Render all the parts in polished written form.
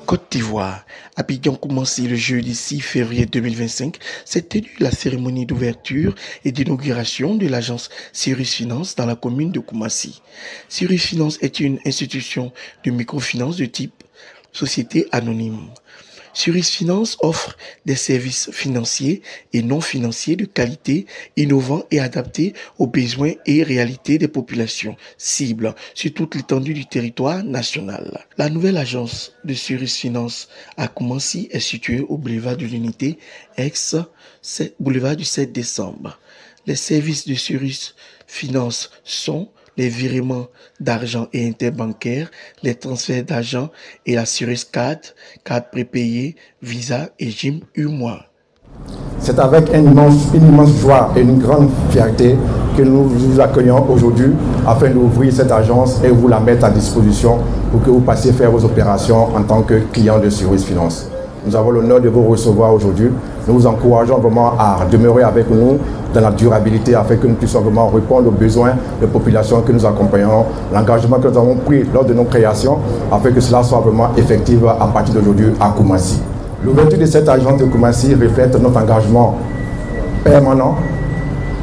Côte d'Ivoire, Abidjan commencé le jeudi 6 février 2025, s'est tenue la cérémonie d'ouverture et d'inauguration de l'agence Cyrus Finance dans la commune de Koumassi. Cyrus Finance est une institution de microfinance de type société anonyme. Cyrus Finance offre des services financiers et non financiers de qualité, innovants et adaptés aux besoins et réalités des populations cibles sur toute l'étendue du territoire national. La nouvelle agence de Cyrus Finance à Koumassi est située au boulevard de l'Unité, boulevard du 7 décembre. Les services de Cyrus Finance sont les virements d'argent et interbancaires, les transferts d'argent et la Cyrus Card, carte prépayée, Visa et GIM UMOA. C'est avec une immense joie et une grande fierté que nous vous accueillons aujourd'hui afin d'ouvrir cette agence et vous la mettre à disposition pour que vous passiez faire vos opérations en tant que client de Cyrus Finance. Nous avons l'honneur de vous recevoir aujourd'hui. Nous vous encourageons vraiment à demeurer avec nous dans la durabilité afin que nous puissions vraiment répondre aux besoins de populations que nous accompagnons, l'engagement que nous avons pris lors de nos créations afin que cela soit vraiment effectif à partir d'aujourd'hui à Koumassi. L'ouverture de cette agence de Koumassi reflète notre engagement permanent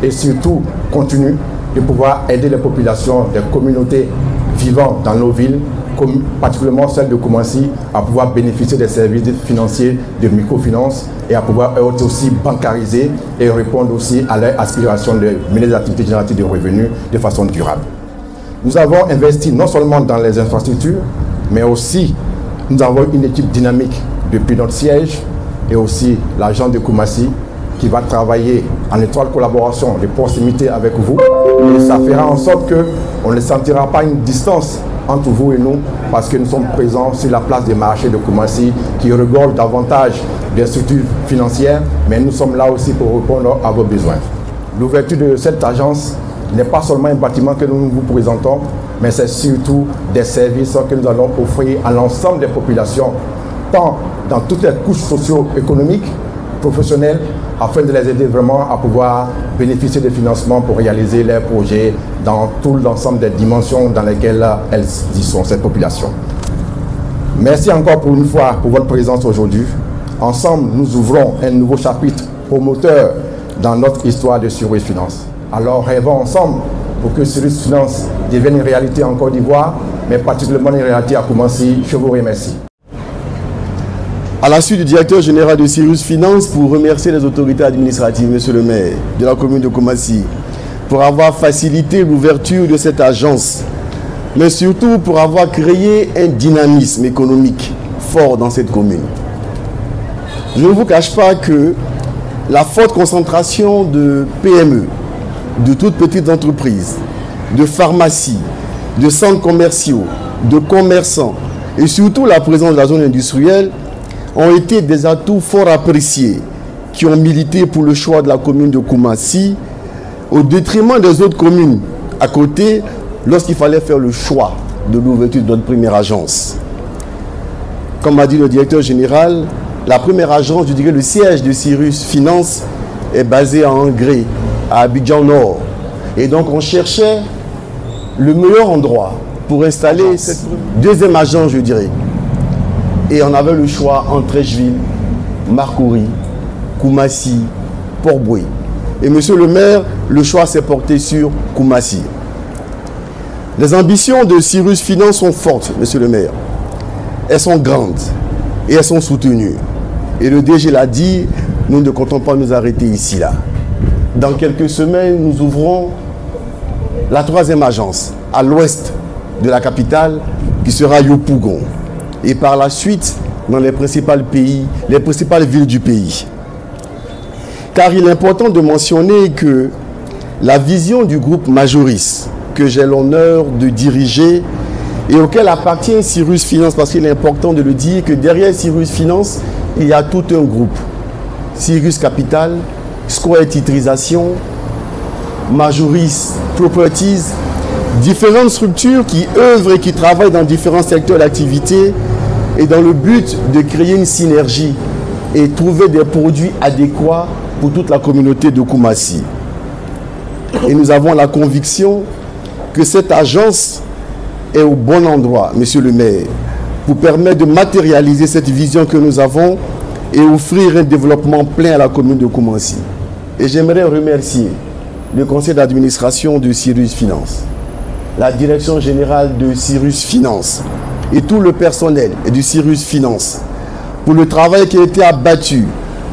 et surtout continu de pouvoir aider les populations des communautés vivant dans nos villes, particulièrement celle de Koumassi, à pouvoir bénéficier des services financiers de microfinance et à pouvoir être aussi bancariser et répondre aussi à leur aspiration de mener des activités génératives de revenus de façon durable. Nous avons investi non seulement dans les infrastructures, mais aussi nous avons une équipe dynamique depuis notre siège et aussi l'agent de Koumassi qui va travailler en étroite collaboration de proximité avec vous. Et ça fera en sorte qu'on ne sentira pas une distance entre vous et nous parce que nous sommes présents sur la place des marchés de Koumassi qui regorge davantage des structures financières, mais nous sommes là aussi pour répondre à vos besoins. L'ouverture de cette agence n'est pas seulement un bâtiment que nous vous présentons, mais c'est surtout des services que nous allons offrir à l'ensemble des populations, tant dans toutes les couches socio-économiques, professionnelles, afin de les aider vraiment à pouvoir bénéficier de financements pour réaliser leurs projets dans tout l'ensemble des dimensions dans lesquelles elles y sont, cette population. Merci encore pour une fois pour votre présence aujourd'hui. Ensemble, nous ouvrons un nouveau chapitre promoteur dans notre histoire de Cyrus Finance. Alors rêvons ensemble pour que Cyrus Finance devienne une réalité en Côte d'Ivoire, mais particulièrement une réalité à Koumassi. Je vous remercie. À la suite du directeur général de Cyrus Finance, pour remercier les autorités administratives, monsieur le maire de la commune de Koumassi, pour avoir facilité l'ouverture de cette agence, mais surtout pour avoir créé un dynamisme économique fort dans cette commune. Je ne vous cache pas que la forte concentration de PME, de toutes petites entreprises, de pharmacies, de centres commerciaux, de commerçants et surtout la présence de la zone industrielle ont été des atouts fort appréciés qui ont milité pour le choix de la commune de Koumassi au détriment des autres communes à côté lorsqu'il fallait faire le choix de l'ouverture de notre première agence. Comme a dit le directeur général, la première agence, je dirais le siège de Cyrus Finance est basé à Angré, à Abidjan Nord. Et donc on cherchait le meilleur endroit pour installer cette deuxième agence, je dirais. Et on avait le choix entre Trècheville, Marcory, Koumassi, Port-Boué. Et monsieur le maire, le choix s'est porté sur Koumassi. Les ambitions de Cyrus Finance sont fortes, monsieur le maire. Elles sont grandes et elles sont soutenues. Et le DG l'a dit, nous ne comptons pas nous arrêter ici, là. Dans quelques semaines, nous ouvrons la troisième agence à l'ouest de la capitale qui sera Yopougon. Et par la suite dans les principales villes du pays. Car il est important de mentionner que la vision du groupe Majoris, que j'ai l'honneur de diriger et auquel appartient Cyrus Finance, parce qu'il est important de le dire que derrière Cyrus Finance, il y a tout un groupe. Cyrus Capital, Square Titrisation, Majoris Properties, différentes structures qui œuvrent et qui travaillent dans différents secteurs d'activité et dans le but de créer une synergie et trouver des produits adéquats pour toute la communauté de Koumassi. Et nous avons la conviction que cette agence est au bon endroit, monsieur le maire, pour permettre de matérialiser cette vision que nous avons et offrir un développement plein à la commune de Koumassi. Et j'aimerais remercier le conseil d'administration de Cyrus Finance, la direction générale de Cyrus Finance et tout le personnel de Cyrus Finance pour le travail qui a été abattu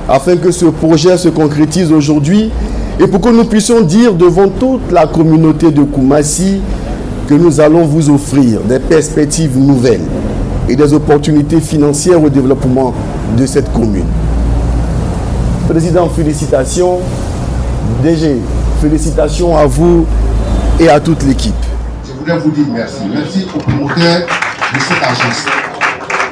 afin que ce projet se concrétise aujourd'hui et pour que nous puissions dire devant toute la communauté de Koumassi que nous allons vous offrir des perspectives nouvelles et des opportunités financières au développement de cette commune. Président, félicitations. DG, félicitations à vous et à toute l'équipe. Je voudrais vous dire merci. Merci aux promoteurs de cette agence.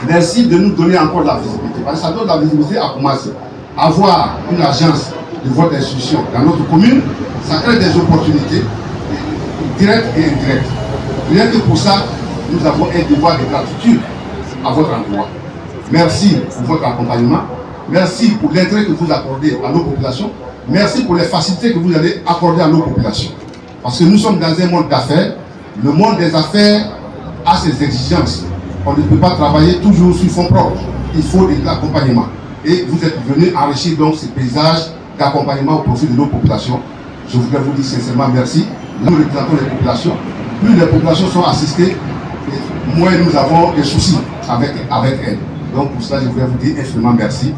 Merci de nous donner encore de la visibilité. Parce que ça donne de la visibilité à Koumassi. Avoir une agence de votre institution dans notre commune, ça crée des opportunités directes et indirectes. Rien que pour ça, nous avons un devoir de gratitude à votre endroit. Merci pour votre accompagnement. Merci pour l'intérêt que vous accordez à nos populations. Merci pour les facilités que vous allez accorder à nos populations. Parce que nous sommes dans un monde d'affaires. Le monde des affaires a ses exigences. On ne peut pas travailler toujours sur fonds propres. Il faut de l'accompagnement. Et vous êtes venus enrichir donc ces paysages d'accompagnement au profit de nos populations. Je voudrais vous dire sincèrement merci. Nous représentons les populations. Plus les populations sont assistées, moins nous avons des soucis avec elles. Donc pour cela, je voudrais vous dire infiniment merci.